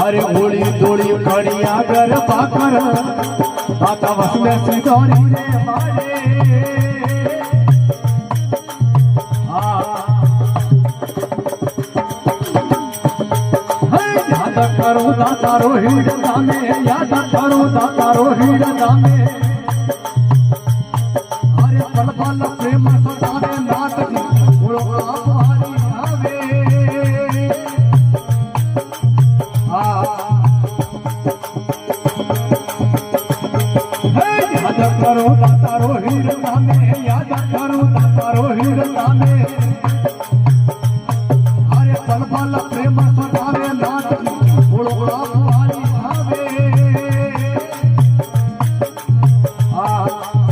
अरे होली दोड़ी खड़िया कर पाकर आता वसले सिदोरी रे मारे याद करो दाता रोहित दामे याद करो दाता रोहित दामे अरे पल पल प्रेम सतावे नाथ की ओळखा भारी आवे याद करो दाता रोहित दामे याद करो दाता रोहित दामे अरे पल पल प्रेम सतावे नाथ की ओळखा भारी आवे